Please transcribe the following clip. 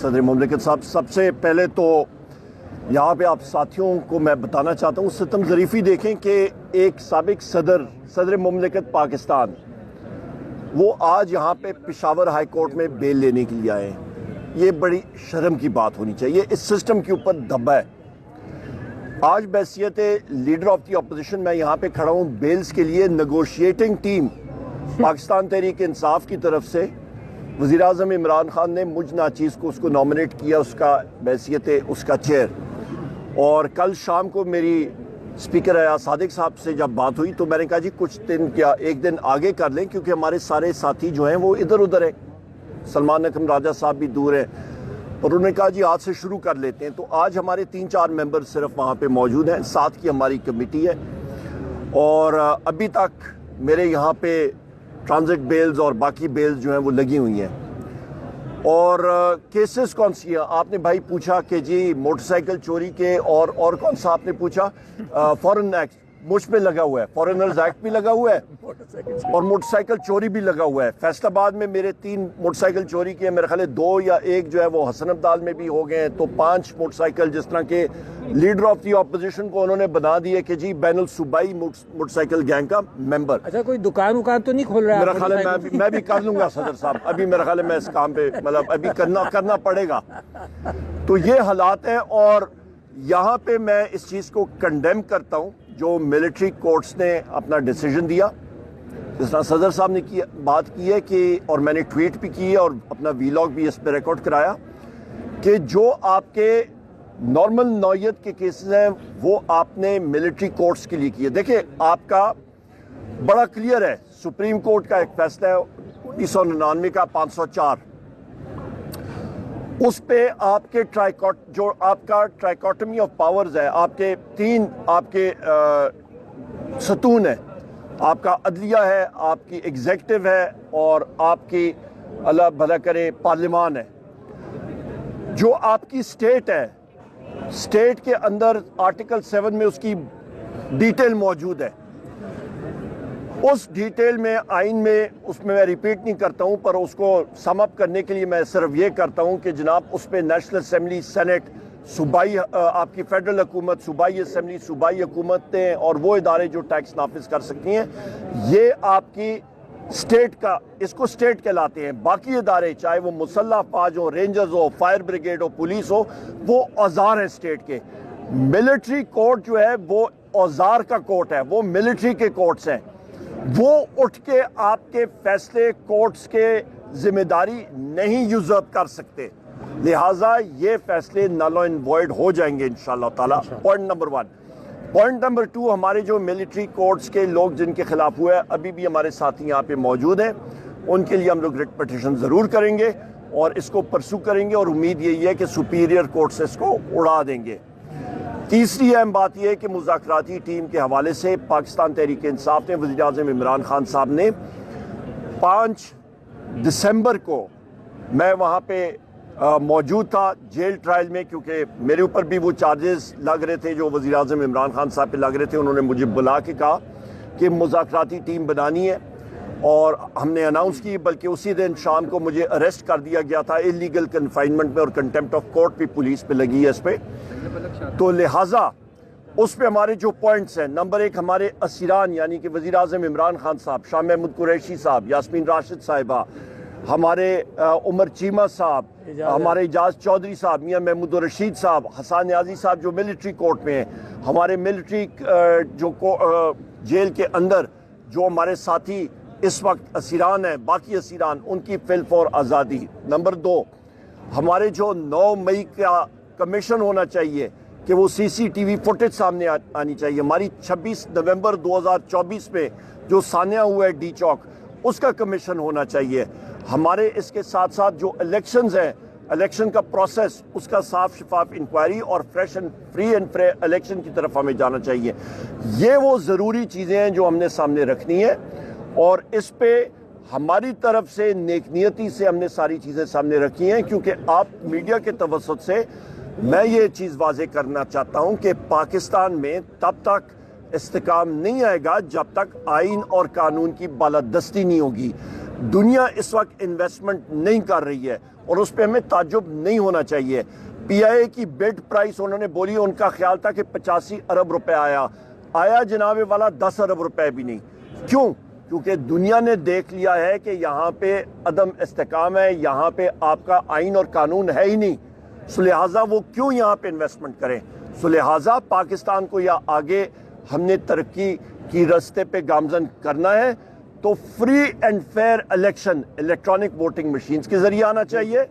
सदर मुमलिकत साहब, सबसे पहले तो यहाँ पे आप साथियों को मैं बताना चाहता हूँ, सितम ज़रीफ़ी देखें कि एक साबिक सदर मुमलिकत पाकिस्तान वो आज यहाँ पे पेशावर हाई कोर्ट में बेल लेने के लिए आए। ये बड़ी शर्म की बात होनी चाहिए, इस सिस्टम के ऊपर दबा है। आज बैसियत लीडर ऑफ दी अपोजिशन मैं यहाँ पे खड़ा हूँ बेल्स के लिए। नेगोशिएटिंग टीम पाकिस्तान तहरीक इंसाफ की तरफ से वज़ीर आज़म इमरान खान ने मुझ नाचीज़ को उसको नॉमिनेट किया, उसका बैसियत उसका चेयर। और कल शाम को मेरी स्पीकर अयाज सादिक साहब से जब बात हुई तो मैंने कहा जी कुछ दिन क्या एक दिन आगे कर लें, क्योंकि हमारे सारे साथी जो हैं वो इधर उधर हैं, सलमान अकरम राजा साहब भी दूर हैं। और उन्होंने कहा जी आज से शुरू कर लेते हैं। तो आज हमारे 3-4 मेंबर सिर्फ वहाँ पे मौजूद हैं, 7 की हमारी कमेटी है। और अभी तक मेरे यहाँ पे ट्रांजिट बेल्स और बाकी बेल्स जो हैं वो लगी हुई हैं। और केसेस कौन सी हैं आपने भाई पूछा कि जी मोटरसाइकिल चोरी के, और कौन सा आपने पूछा, फॉरेन एक्ट मुझ पे लगा हुआ है, फॉरेनर्स एक्ट भी लगा हुआ है और मोटरसाइकिल चोरी भी लगा हुआ है। फैसलाबाद में मेरे 3 मोटरसाइकिल चोरी किए, मेरे ख्याल 2 या 1 जो है वो हसन अब्दाल में भी हो गए हैं। तो 5 मोटरसाइकिल जिस तरह के लीडर ऑफ दी ऑपोजिशन को उन्होंने बना दिए कि जी बैनुल सूबाई मोटरसाइकिल गैंग का मेंबर। अच्छा, कोई दुकान तो नहीं खोल रहा है? मेरा ख्याल है मैं भी कर लूंगा सदर साहब, अभी मेरा ख्याल है मैं इस काम पे मतलब अभी करना पड़ेगा। तो ये हालात है और यहाँ पे मैं इस चीज़ को कंडेम करता हूँ जो मिलिट्री कोर्ट्स ने अपना डिसीजन दिया। जिस तरह सदर साहब ने बात की है कि, और मैंने ट्वीट भी की है और अपना वीलॉग भी इस पर रिकॉर्ड कराया, कि जो आपके नॉर्मल नौयत के केसेस हैं वो आपने मिलिट्री कोर्ट्स के लिए किए। देखिए आपका बड़ा क्लियर है, सुप्रीम कोर्ट का एक फैसला है 1999 का 504, उस पे आपके जो आपका ट्राइकोटमी ऑफ पावर्स है, आपके 3 आपके सतून है, आपका अदलिया है, आपकी एग्जेक्टिव है और आपकी अल्लाह भला करे पार्लियामान है। जो आपकी स्टेट है, स्टेट के अंदर आर्टिकल 7 में उसकी डिटेल मौजूद है। उस डिटेल में आइन में उसमें मैं रिपीट नहीं करता हूं, पर उसको सम अप करने के लिए मैं सिर्फ ये करता हूं कि जनाब उस पे नेशनल असेंबली, सेनेट, सूबाई आपकी फेडरल हुकूमत, सूबाई असेंबली, सूबाई हुकूमतें और वो इदारे जो टैक्स नाफिज कर सकती हैं, ये आपकी स्टेट का, इसको स्टेट कहलाते हैं। बाकी इदारे चाहे वो मुसल्लह फौज हो, रेंजर्स हो, फायर ब्रिगेड हो, पुलिस हो, वो औजार हैं स्टेट के। मिलिट्री कोर्ट जो है वो औजार का कोर्ट है, वो मिलिट्री के कोर्ट्स हैं। वो उठ के आपके फैसले कोर्ट्स के जिम्मेदारी नहीं यूजर्व कर सकते, लिहाजा ये फैसले नल एंड वॉइड हो जाएंगे इंशाअल्लाह ताला। Point number 1। पॉइंट नंबर 2, हमारे जो मिलिट्री कोर्ट्स के लोग जिनके खिलाफ हुआ है, अभी भी हमारे साथी यहाँ पे मौजूद हैं, उनके लिए हम लोग रिट पिटीशन ज़रूर करेंगे और इसको परसू करेंगे और उम्मीद यही है कि सुपीरियर कोर्ट से इसको उड़ा देंगे। तीसरी अहम बात यह है कि मुज़ाकराती टीम के हवाले से पाकिस्तान तहरीक इंसाफ ने, वज़ीर आज़म इमरान खान साहब ने 5 दिसंबर को मैं वहाँ पे मौजूद था जेल ट्रायल में, क्योंकि मेरे ऊपर भी वो चार्जेस लग रहे थे जो वज़ीर आज़म इमरान खान साहब पे लग रहे थे। उन्होंने मुझे बुला के कहा कि मुज़ाकराती टीम बनानी है और हमने अनाउंस की, बल्कि उसी दिन शाम को मुझे अरेस्ट कर दिया गया था इलीगल कन्फाइनमेंट में और कंटेम्प्ट ऑफ कोर्ट भी पुलिस पे लगी है इस पे। तो लिहाजा उस पे हमारे जो पॉइंट्स हैं, नंबर 1 हमारे असीरान यानी कि वज़ीर आज़म इमरान खान साहब, शाह महमूद कुरैशी साहब, यास्मीन राशिद साहिबा, हमारे उमर चीमा साहब, हमारे इजाज़ चौधरी साहब, मियाँ महमूद रशीद साहब, हसन न्याजी साहब जो मिलिट्री कोर्ट में हैं, हमारे मिलिट्री जो जेल के अंदर जो हमारे साथी इस वक्त असीरान हैं, बाकी असीरान, उनकी फिल फॉर आज़ादी। नंबर 2 हमारे जो 9 मई का कमीशन होना चाहिए कि वो CCTV फुटेज सामने आनी चाहिए। हमारी 26 नवंबर 2024 में जो सान्या हुआ है डी चौक, उसका कमीशन होना चाहिए। हमारे इसके साथ साथ जो इलेक्शंस हैं, इलेक्शन का प्रोसेस, उसका साफ शफाफ इंक्वायरी और fresh and free and fair election की तरफ हमें जाना चाहिए। ये वो ज़रूरी चीज़ें हैं जो हमने सामने रखनी है और इस पे हमारी तरफ से नेकनियती से हमने सारी चीज़ें सामने रखी हैं, क्योंकि आप मीडिया के तवस्सुत से मैं ये चीज़ वाज़े करना चाहता हूँ कि पाकिस्तान में तब तक इस्तेकाम नहीं आएगा जब तक आइन और कानून की बालादस्ती नहीं होगी। दुनिया इस वक्त इन्वेस्टमेंट नहीं कर रही है اور اس پہ ہمیں تعجب نہیں ہونا چاہیے. پی آئی اے کی بڈ پرائس انہوں نے بولی, ان کا خیال تھا کہ 85 ارب روپے آیا جناب والا 10 ارب روپے بھی نہیں. کیوں؟ کیونکہ دنیا نے دیکھ لیا ہے کہ یہاں پہ عدم استحکام ہے, یہاں پہ آپ کا آئین اور قانون ہے ہی نہیں, سو لہٰذا وہ کیوں یہاں پہ انویسٹمنٹ کریں. سو لہٰذا پاکستان کو یا آگے ہم نے ترقی کی راستے پہ گامزن کرنا ہے تو free and fair election electronic voting machines کے ذریعے آنا چاہیے.